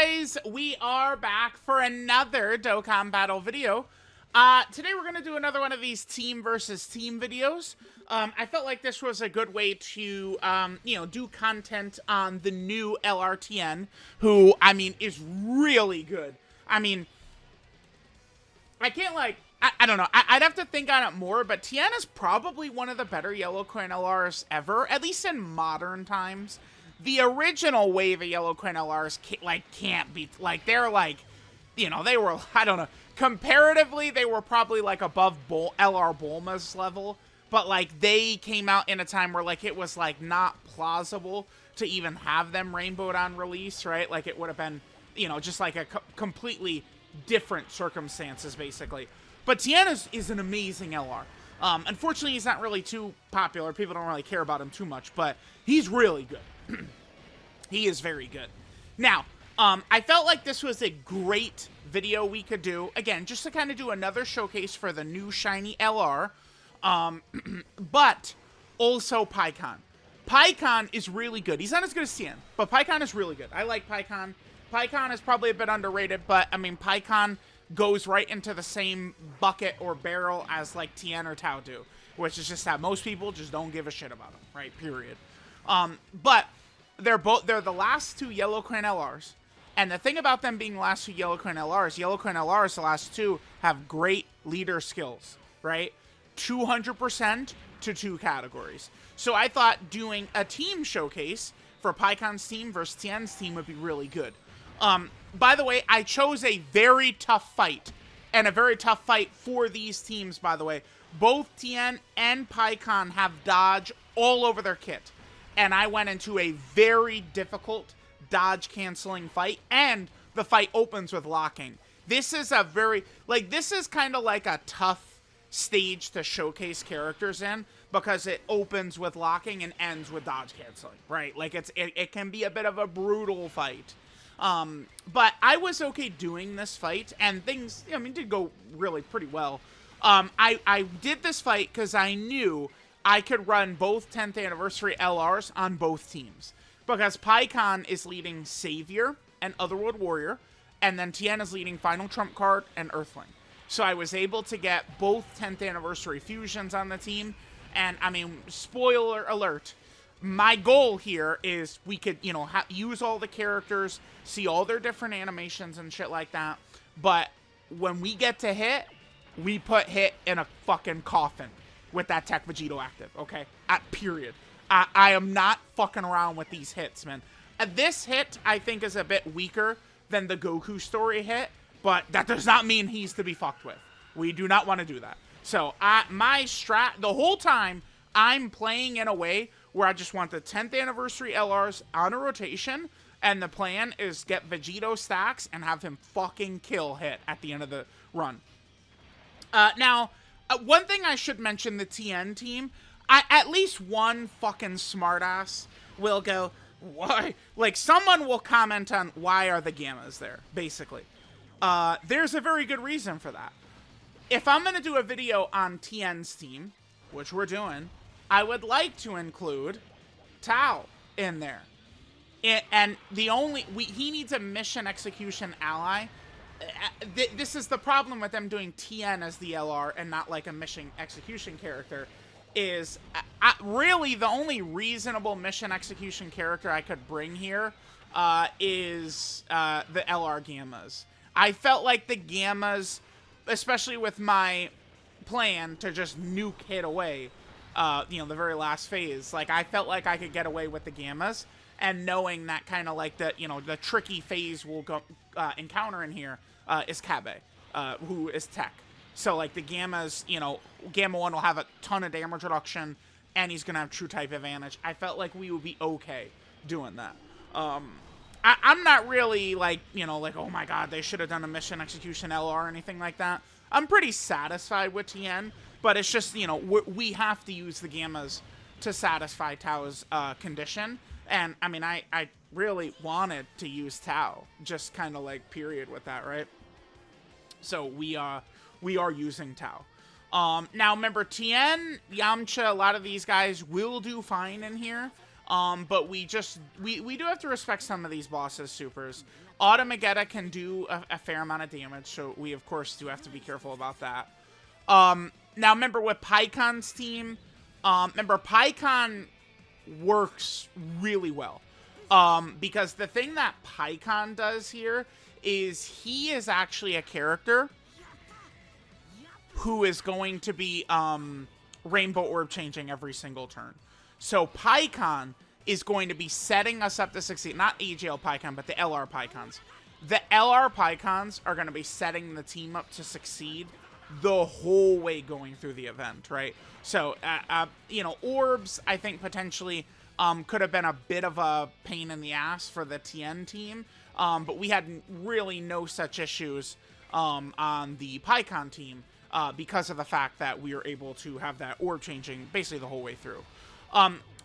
guys, we are back for another Dokkan battle video. Today we're gonna do another one of these team versus team videos. I felt like this was a good way to, do content on the new LRTN, who, I mean, is really good. I mean, I can't, like, I don't know. I'd have to think on it more, but TIEN is probably one of the better Yellow Coin LRs ever, at least in modern times. The original wave of Yellow Coin LRs, can't be, like, they're, like, they were, I don't know, comparatively, they were probably, like, above LR Bulma's level, but, like, they came out in a time where, like, it was, like, not plausible to even have them rainbowed on release, right? Like, it would have been, just, like, a completely different circumstances, basically. But TIEN is an amazing LR. Unfortunately, he's not really too popular. People don't really care about him too much, but he's really good. He is very good. Now, I felt like this was a great video we could do. Again, just to kind of do another showcase for the new shiny LR. But also PIKKON. PIKKON is really good. He's not as good as TIEN, but PIKKON is really good. I like PIKKON. PIKKON is probably a bit underrated, but, I mean, PIKKON goes right into the same bucket or barrel as, like, TIEN or Tao do, which is just that most people just don't give a shit about them, right? Period. But they're the last two Yellow Coin LRs, and the thing about them being the last two Yellow Coin LRs, the last two, have great leader skills, right? 200% to 2 categories. So I thought doing a team showcase for PIKKON's team versus TIEN's team would be really good. By the way, I chose a very tough fight, and a very tough fight for these teams, by the way. Both TIEN and PIKKON have dodge all over their kit, and I went into a very difficult dodge-canceling fight, and the fight opens with locking. This is a very, this is kind of like a tough stage to showcase characters in, because it opens with locking and ends with dodge canceling, right? Like, it can be a bit of a brutal fight. But I was okay doing this fight, and things, did go really pretty well. I did this fight because I knew I could run both 10th anniversary LRs on both teams. Because PIKKON is leading Savior and Otherworld Warrior, and then TIEN is leading Final Trump Card and Earthling. So I was able to get both 10th anniversary fusions on the team, and, I mean, spoiler alert, my goal here is we could, use all the characters, see all their different animations and shit like that, but when we get to hit, we put hit in a fucking coffin with that Tech Vegito active, okay? Period. I am not fucking around with these hits, man. This hit, I think, is a bit weaker than the Goku story hit, but that does not mean he's to be fucked with. We do not want to do that. So, my strat, the whole time, I'm playing in a way where I just want the 10th anniversary LRs on a rotation, and the plan is get Vegito stacks and have him fucking kill hit at the end of the run. Now, one thing I should mention, the TIEN team, at least one fucking smartass will go, why? Like, someone will comment on why are the Gammas there, basically. There's a very good reason for that. If I'm going to do a video on TIEN's team, which we're doing, I would like to include Tao in there. And he needs a mission execution ally. This is the problem with them doing TIEN as the LR and not like a mission execution character, is really the only reasonable mission execution character I could bring here is the LR Gammas. I felt like the Gammas, especially with my plan to just nuke hit away, the very last phase, like, I felt like I could get away with the Gammas, and knowing that kind of like the tricky phase we'll go encounter in here is Kabe, who is Tech. So, like, the Gammas, Gamma 1 will have a ton of damage reduction, and he's gonna have true type advantage. I felt like we would be okay doing that. I'm not really like, oh my god, they should have done a mission execution LR or anything like that. I'm pretty satisfied with TIEN, but it's just, we have to use the Gammas to satisfy Tao's condition. And, I mean, I really wanted to use Tao, just kind of like period with that, right? So we are using Tao. Now, remember, TIEN, Yamcha, a lot of these guys will do fine in here. But we do have to respect some of these bosses' supers. Automagetta can do a fair amount of damage, so we, of course, do have to be careful about that. Now, remember, with PIKKON's team, remember, PIKKON works really well. Because the thing that PIKKON does here is he is actually a character who is going to be Rainbow Orb changing every single turn. So PIKKON is going to be setting us up to succeed. Not AGL PIKKON, but the LR PIKKONs. The LR PIKKONs are going to be setting the team up to succeed the whole way going through the event, right? So, you know, orbs, I think, potentially could have been a bit of a pain in the ass for the TIEN team, but we had really no such issues on the PIKKON team because of the fact that we were able to have that orb changing basically the whole way through.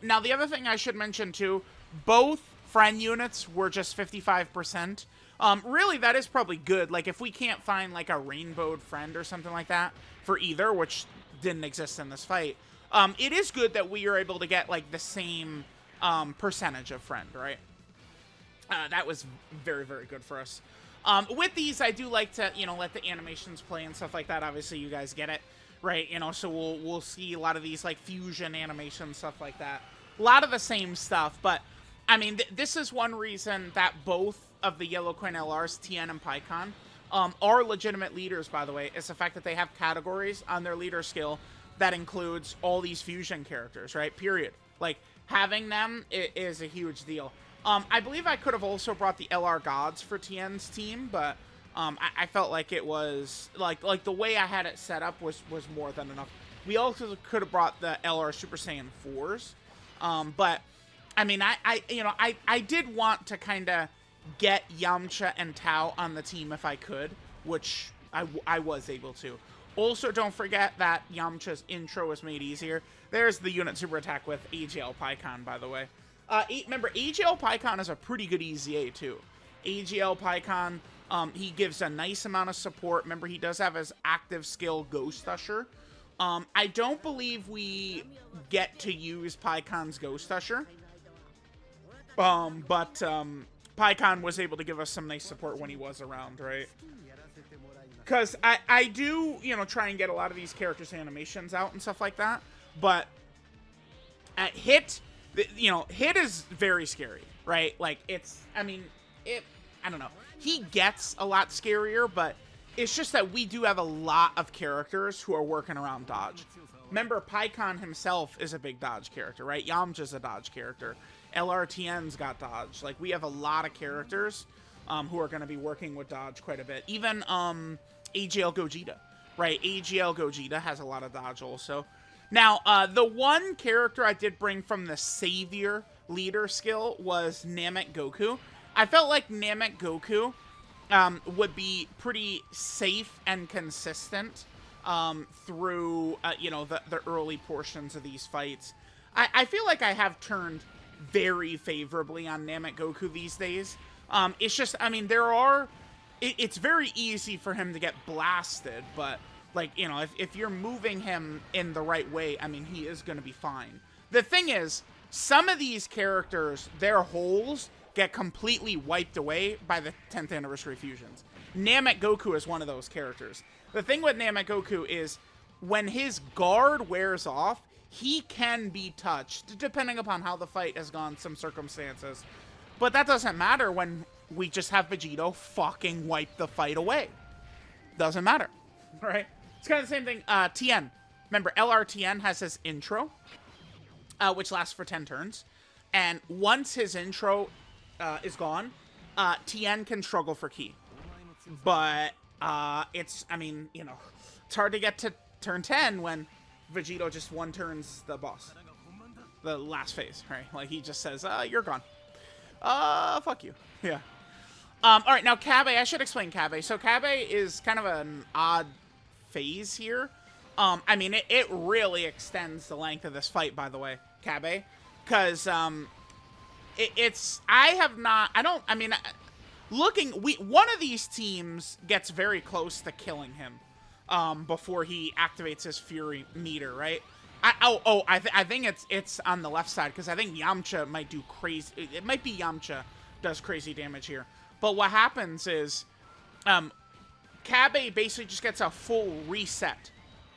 Now, the other thing I should mention, too, both friend units were just 55%. Really, that is probably good. Like, if we can't find, like, a rainbowed friend or something like that for either, which didn't exist in this fight, it is good that we are able to get, like, the same percentage of friend, right? That was very, very good for us. With these, I do like to, you know, let the animations play and stuff like that. Obviously, you guys get it, right? You know, so we'll see a lot of these, like, fusion animations, stuff like that. A lot of the same stuff, but, I mean, this is one reason that both of the Yellow Coin LRs, TIEN and PIKKON, are legitimate leaders, by the way, is the fact that they have categories on their leader skill that includes all these fusion characters, right? Period. Like, having them is a huge deal. I believe I could have also brought the LR Gods for TIEN's team, but I felt like it was, like the way I had it set up was more than enough. We also could have brought the LR Super Saiyan 4s, but, I mean, I did want to kind of get Yamcha and Tao on the team if I could, which I was able to. Also, don't forget that Yamcha's intro was made easier. There's the unit super attack with AGL PIKKON, by the way. Remember, AGL PIKKON is a pretty good EZA, too. AGL PIKKON, he gives a nice amount of support. Remember, he does have his active skill, Ghost Usher. I don't believe we get to use PIKKON's Ghost Usher. But PIKKON was able to give us some nice support when he was around, right? Because I do, you know, try and get a lot of these characters' animations out and stuff like that. But at Hit, you know, Hit is very scary, right? Like, it's, I mean, I don't know. He gets a lot scarier, but it's just that we do have a lot of characters who are working around dodge. Remember, PIKKON himself is a big dodge character, right? Yamcha's a dodge character. LRTN's got dodge. Like, we have a lot of characters who are going to be working with dodge quite a bit. Even AGL Gogeta, right? AGL Gogeta has a lot of dodge also. Now, the one character I did bring from the Savior leader skill was Namek Goku. I felt like Namek Goku would be pretty safe and consistent through, you know, the early portions of these fights. I feel like I have turned very favorably on Namek Goku these days. It's just, I mean, it's very easy for him to get blasted, but, like, you know, if you're moving him in the right way, I mean, he is going to be fine. The thing is, some of these characters, their holes get completely wiped away by the 10th anniversary fusions. Namek Goku is one of those characters. The thing with Namek Goku is, when his guard wears off, he can be touched, depending upon how the fight has gone, some circumstances. But that doesn't matter when we just have Vegito fucking wipe the fight away. Doesn't matter, right? It's kind of the same thing. TIEN. Remember, LRTN has his intro, which lasts for 10 turns. And once his intro is gone, TIEN can struggle for ki. But it's, I mean, you know, it's hard to get to turn 10 when Vegito just one turns the boss. The last phase, right? Like, he just says, you're gone. Fuck you. Yeah. Alright, now Kabe, I should explain Kabe. So Kabe is kind of an odd phase here. I mean, it really extends the length of this fight, by the way, Kabe. Because, one of these teams gets very close to killing him before he activates his Fury meter, right? I think it's on the left side, because I think Yamcha might do crazy. It might be Yamcha does crazy damage here. But what happens is, Kabe basically just gets a full reset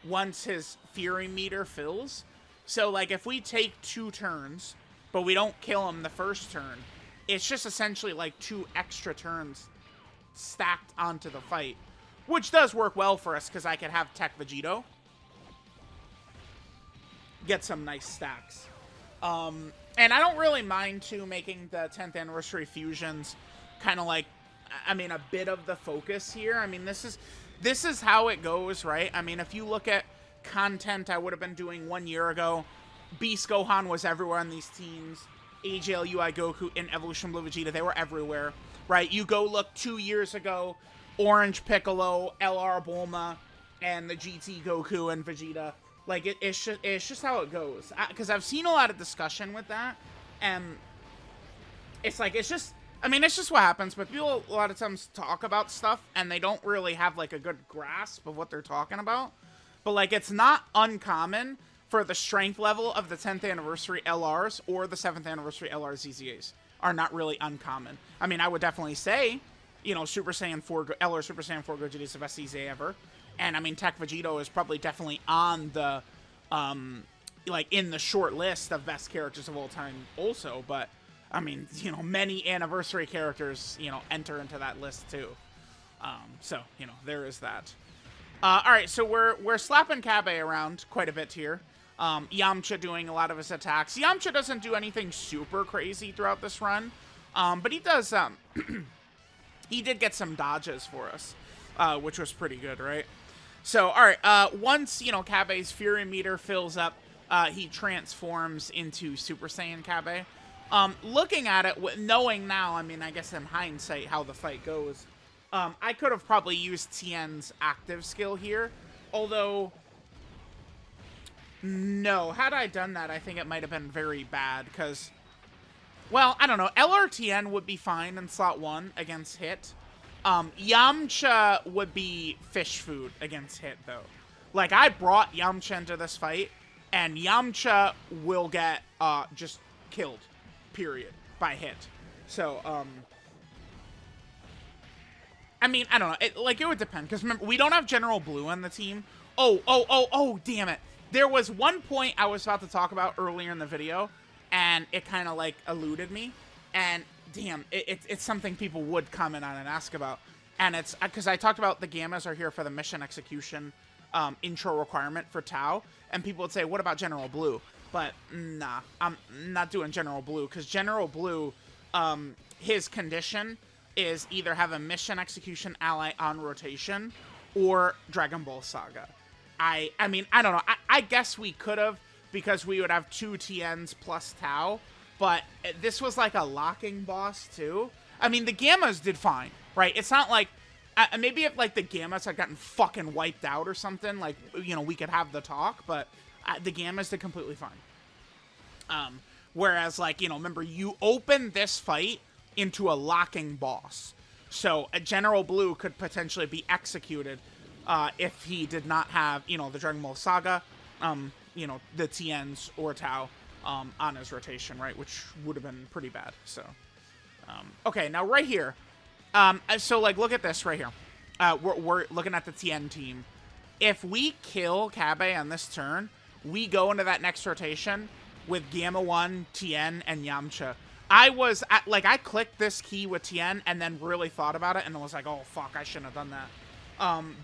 once his Fury meter fills. So, like, if we take 2 turns, but we don't kill him the first turn, it's just essentially like 2 extra turns stacked onto the fight, which does work well for us, because I could have Tech Vegito get some nice stacks. And I don't really mind, too, making the 10th anniversary fusions kind of like, I mean, a bit of the focus here. I mean, this is how it goes, right? I mean, if you look at content I would have been doing 1 year ago, Beast Gohan was everywhere on these teams. AGL UI Goku and Evolution Blue Vegeta, they were everywhere, right? You go look 2 years ago, Orange Piccolo, LR Bulma, and the GT Goku and Vegeta. Like, it's just how it goes. Because I've seen a lot of discussion with that, and it's like, it's just what happens. But people a lot of times talk about stuff, and they don't really have, like, a good grasp of what they're talking about. But, like, it's not uncommon for the strength level of the 10th anniversary LRs or the 7th anniversary LR ZZAs are not really uncommon. I mean, I would definitely say, you know, Super Saiyan 4, LR Super Saiyan 4 Gogeta is the best ZZA ever. And, I mean, Tech Vegito is probably definitely on the, like, in the short list of best characters of all time also. But, I mean, you know, many anniversary characters, you know, enter into that list too. So, you know, there is that. Alright, so we're slapping Kabe around quite a bit here. Yamcha doing a lot of his attacks. Yamcha doesn't do anything super crazy throughout this run, but he does, he did get some dodges for us, which was pretty good, right? So, alright, once, you know, Kabe's Fury meter fills up, he transforms into Super Saiyan Kabe. Looking at it, knowing now, I mean, I guess in hindsight how the fight goes, I could have probably used Tien's active skill here, although, no, had I done that, I think it might have been very bad, because, well, I don't know, LR Tien would be fine in slot 1 against Hit. Yamcha would be fish food against Hit, though. Like, I brought Yamcha into this fight, and Yamcha will get, just killed, period, by Hit. So, I mean, I don't know. It would depend. Because remember, we don't have General Blue on the team. Oh, damn it. There was one point I was about to talk about earlier in the video, and it kind of, like, eluded me. And, damn, it's something people would comment on and ask about. And it's, because I talked about the Gammas are here for the mission execution intro requirement for Tau. And people would say, what about General Blue? But, nah, I'm not doing General Blue. Because General Blue, his condition is either have a mission execution ally on rotation or Dragon Ball Saga. I mean, I don't know. I guess we could have, because we would have 2 TNs plus Tau, but this was like a locking boss too. I mean, the Gammas did fine, right? It's not like, maybe if like the Gammas had gotten fucking wiped out or something, like, you know, we could have the talk, but the Gammas did completely fine. Whereas, like, you know, remember, you open this fight into a locking boss. So a General Blue could potentially be executed if he did not have, you know, the Dragon Ball Saga, you know, the TNs or Tau on his rotation, right? Which would have been pretty bad. So, okay, now right here. So, like, look at this right here. We're looking at the TN team. If we kill Kabe on this turn, we go into that next rotation with Gamma 1, Tien, and Yamcha. I clicked this key with Tien and then really thought about it and was like, oh, fuck, I shouldn't have done that.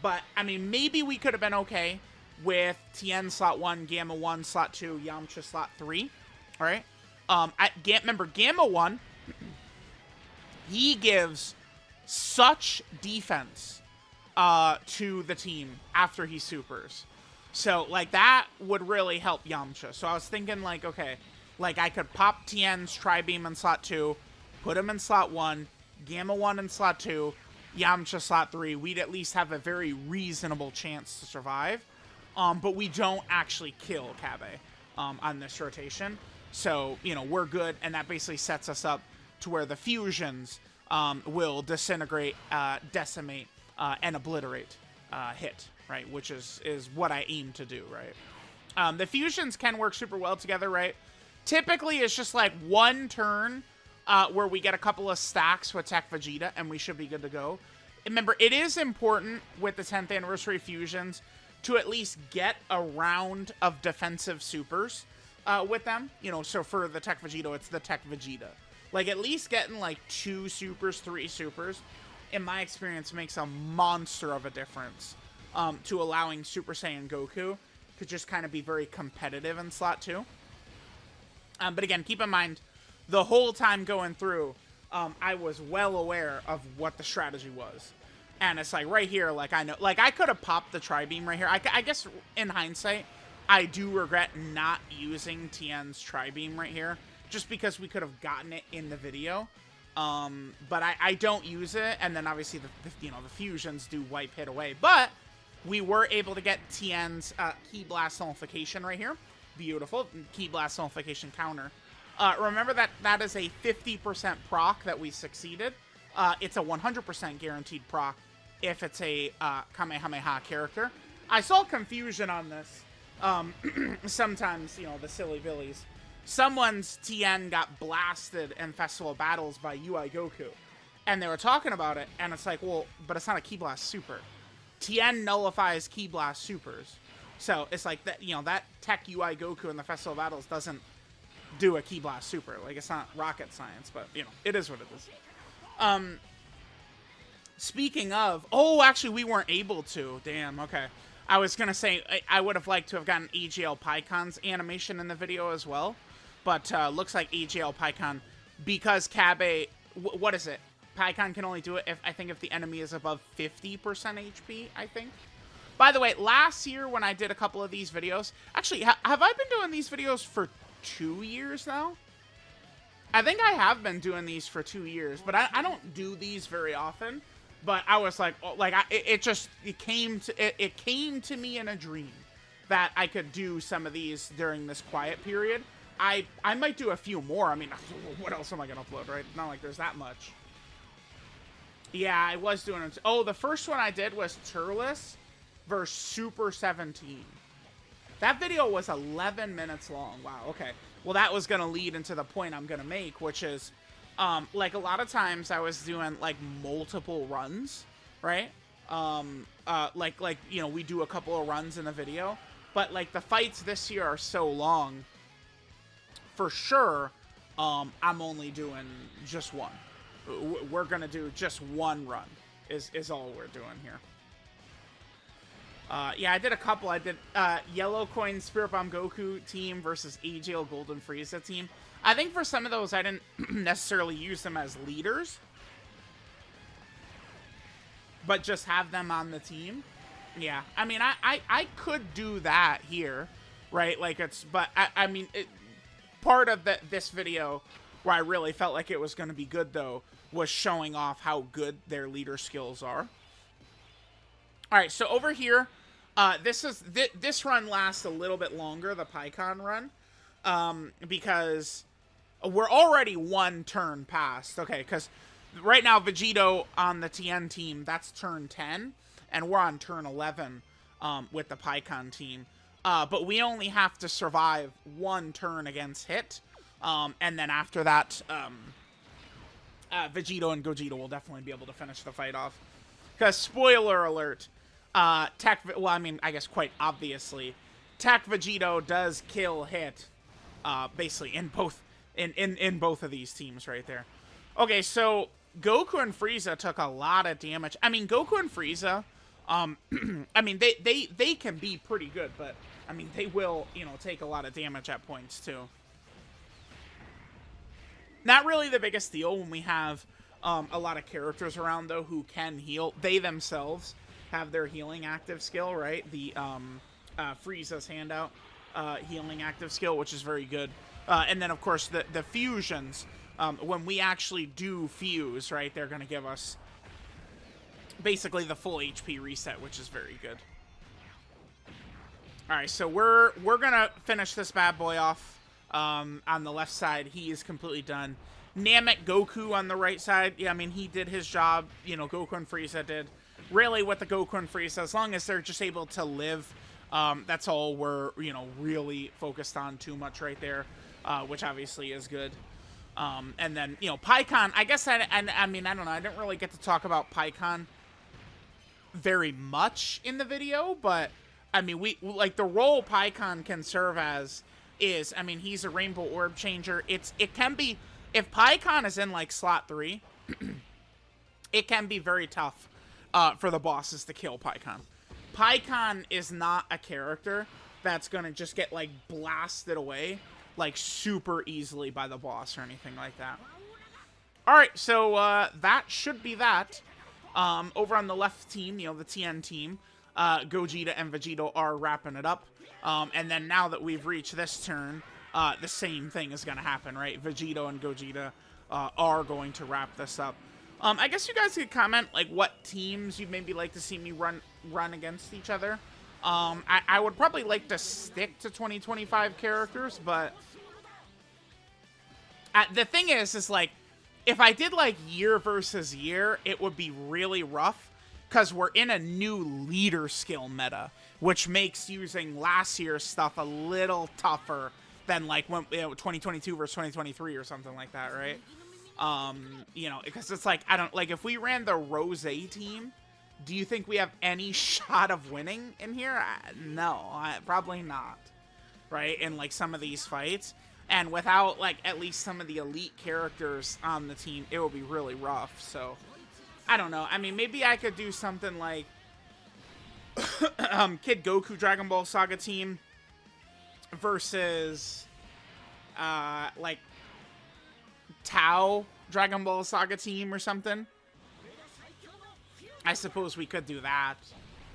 But, I mean, maybe we could have been okay with Tien slot 1, Gamma 1 slot 2, Yamcha slot 3. All right? Remember, Gamma 1, he gives such defense to the team after he supers. So, like, that would really help Yamcha. So I was thinking, like, okay, like, I could pop Tien's Tri-Beam in slot 2, put him in slot 1, Gamma 1 in slot 2, Yamcha slot 3. We'd at least have a very reasonable chance to survive. But we don't actually kill Kabe on this rotation. So, you know, we're good, and that basically sets us up to where the fusions will disintegrate, decimate, and obliterate Hit, right? Which is what I aim to do, right? The fusions can work super well together, right? Typically, it's just like one turn where we get a couple of stacks with Tech Vegeta, and we should be good to go. Remember, it is important with the 10th anniversary fusions to at least get a round of defensive supers with them. You know, so for the Tech Vegito, it's the Tech Vegeta. Like, at least getting, like, 2 supers, 3 supers, in my experience, makes a monster of a difference to allowing Super Saiyan Goku to just kind of be very competitive in Slot 2. But again, keep in mind, the whole time going through, I was well aware of what the strategy was. And it's like, right here, like, I know, like, I could have popped the Tri-Beam right here. I guess, in hindsight, I do regret not using Tien's Tri-Beam right here, just because we could have gotten it in the video. But I don't use it, and then obviously, the fusions do wipe hit away. But we were able to get Tien's Ki Blast Nullification right here. Beautiful. Ki Blast Nullification counter. Remember that is a 50% proc that we succeeded. It's a 100% guaranteed proc if it's a Kamehameha character. I saw confusion on this. Sometimes, the silly billies. Someone's Tien got blasted in Festival Battles by UI Goku. And they were talking about it, and it's like, well, but it's not a Ki Blast Super. Tien nullifies Ki Blast Supers. So it's like that, that Tech UI Goku in the Festival Battles doesn't do a Ki Blast Super. Like, it's not rocket science, but, it is what it is. Speaking of, actually, we weren't able to. Damn, okay. I was going to say, I would have liked to have gotten AGL PIKKON's animation in the video as well. But looks like AGL PIKKON, because Kabe, what is it? PIKKON can only do it if the enemy is above 50% HP, I think. By the way, last year when I did a couple of these videos, actually, have I been doing these videos for 2 years now? I think I have been doing these for 2 years, but I don't do these very often. But I was like, it came to me in a dream that I could do some of these during this quiet period. I might do a few more. I mean, what else am I gonna upload, right? Not like there's that much. Yeah, I was doing it. Oh, the first one I did was Turles versus Super 17. That video was 11 minutes long. Wow, okay. Well, that was gonna lead into the point I'm gonna make, which is, like, a lot of times I was doing, like, multiple runs, right? We do a couple of runs in a video, but, like, the fights this year are so long, for sure, I'm only doing just one. We're gonna do just one run, is all we're doing here. Yeah, I did a couple. I did, Yellow Coin Spirit Bomb Goku team versus AGL Golden Frieza team. I think for some of those, I didn't necessarily use them as leaders, but just have them on the team. Yeah, I mean, I could do that here, right? Like, but I mean, part of this video where I really felt like it was going to be good, though, was showing off how good their leader skills are. All right, so over here, this run lasts a little bit longer, the PIKKON run, because we're already one turn past. Okay, because right now, Vegito on the TN team, that's turn 10, and we're on turn 11 with the PIKKON team. But we only have to survive one turn against hit, and then after that, Vegito and Gogeta will definitely be able to finish the fight off. Because, spoiler alert, I guess quite obviously, Tech Vegito does kill hit, basically in both of these teams right there. Okay, so Goku and Frieza took a lot of damage. I mean, Goku and Frieza, I mean, they can be pretty good, but I mean, they will, take a lot of damage at points too. Not really the biggest deal when we have a lot of characters around, though, who can heal. They themselves have their healing active skill, right? The Frieza's handout healing active skill, which is very good. And then, of course, the fusions. When we actually do fuse, right, they're going to give us basically the full HP reset, which is very good. All right, so we're going to finish this bad boy off. On the left side, he is completely done. Namek Goku on the right side, yeah, I mean, he did his job. Goku and Frieza did. Really, with the Goku and Frieza, as long as they're just able to live That's all we're, really focused on too much right there, which obviously is good. And then, PIKKON, I guess, I mean, I don't know, I didn't really get to talk about PIKKON very much in the video, but, I mean, like, the role PIKKON can serve as is, I mean, he's a rainbow orb changer. It can be, if PIKKON is in, like, slot 3, it can be very tough for the bosses to kill PIKKON. PIKKON is not a character that's gonna just get, like, blasted away, like, super easily by the boss or anything like that. Alright, so that should be that. Over on the left team, the TIEN team, Gogeta and Vegito are wrapping it up. And then now that we've reached this turn, the same thing is going to happen, right? Vegito and Gogeta are going to wrap this up. I guess you guys could comment, like, what teams you'd maybe like to see me run against each other. I would probably like to stick to 2025 characters, but the thing is like, if I did, like, year versus year, it would be really rough, because we're in a new leader skill meta, which makes using last year's stuff a little tougher than, like, when 2022 versus 2023 or something like that, right? Because it's like, I don't, like, if we ran the Rose team, do you think we have any shot of winning in here? No, probably not, right? In, like, some of these fights. And without, like, at least some of the elite characters on the team, it will be really rough. So, I don't know. I mean, maybe I could do something like Kid Goku Dragon Ball Saga team versus, like, Tao Dragon Ball Saga team or something. I suppose we could do that.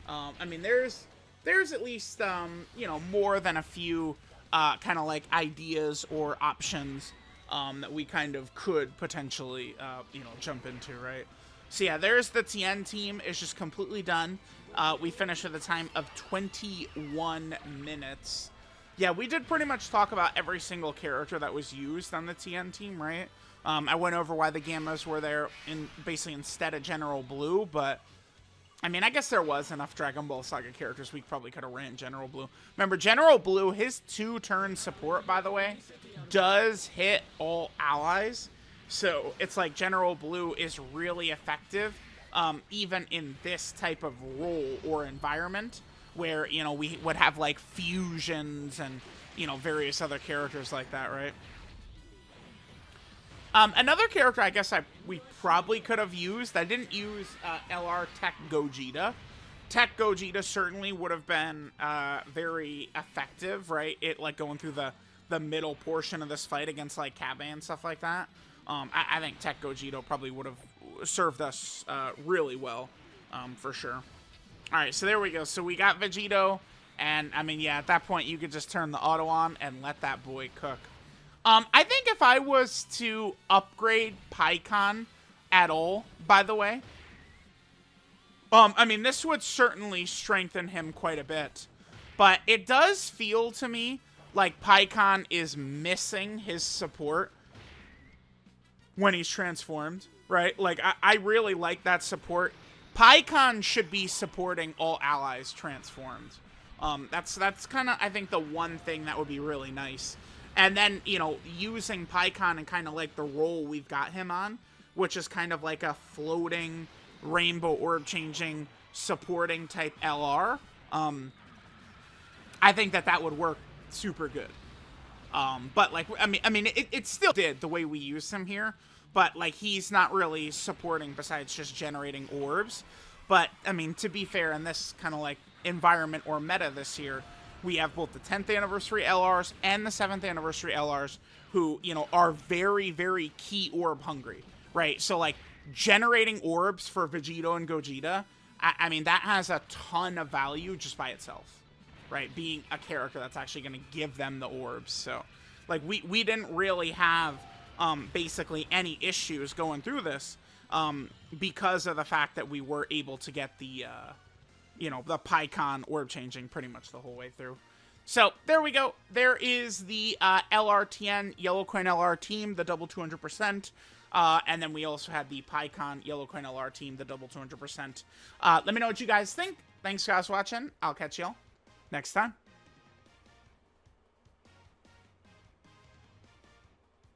I mean, there's at least, more than a few kind of like ideas or options that we kind of could potentially, jump into, right? So yeah, there's the TIEN team. It's just completely done. We finished at the time of 21 minutes. Yeah, we did pretty much talk about every single character that was used on the TIEN team, right? I went over why the Gammas were there basically instead of General Blue, but I mean, I guess there was enough Dragon Ball Saga characters we probably could have ran General Blue. Remember, General Blue, his 2-turn support, by the way, does hit all allies. So it's like General Blue is really effective, even in this type of role or environment where, we would have, like, fusions and, various other characters like that, right? Another character I guess we probably could have used, I didn't use LR Tech Gogeta. Tech Gogeta certainly would have been very effective, right? It, like, going through the middle portion of this fight against, like, Kabe and stuff like that. I think Tech Gogeta probably would have served us really well, for sure. Alright, so there we go. So we got Vegito, and, I mean, yeah, at that point you could just turn the auto on and let that boy cook. I think if I was to upgrade PIKKON at all, by the way, I mean, this would certainly strengthen him quite a bit, but it does feel to me like PIKKON is missing his support when he's transformed, right? Like, I really like that support. PIKKON should be supporting all allies transformed. That's kind of, I think, the one thing that would be really nice. And then, using PIKKON and kind of like the role we've got him on, which is kind of like a floating, rainbow orb changing, supporting type LR, I think that would work super good. But, like, I mean, it still did the way we used him here, but, like, he's not really supporting besides just generating orbs. But, I mean, to be fair, in this kind of, like, environment or meta this year, we have both the 10th anniversary LRs and the 7th anniversary LRs who, are very, very key orb hungry, right? So, like, generating orbs for Vegito and Gogeta, I mean, that has a ton of value just by itself, right? Being a character that's actually going to give them the orbs. So, like, we didn't really have basically any issues going through this because of the fact that we were able to get the the PIKKON orb changing pretty much the whole way through. So, there we go. There is the LRTN Yellow Coin LR team, the double 200%. And then we also had the PIKKON Yellow Coin LR team, the double 200%. Let me know what you guys think. Thanks, guys, for watching. I'll catch y'all next time.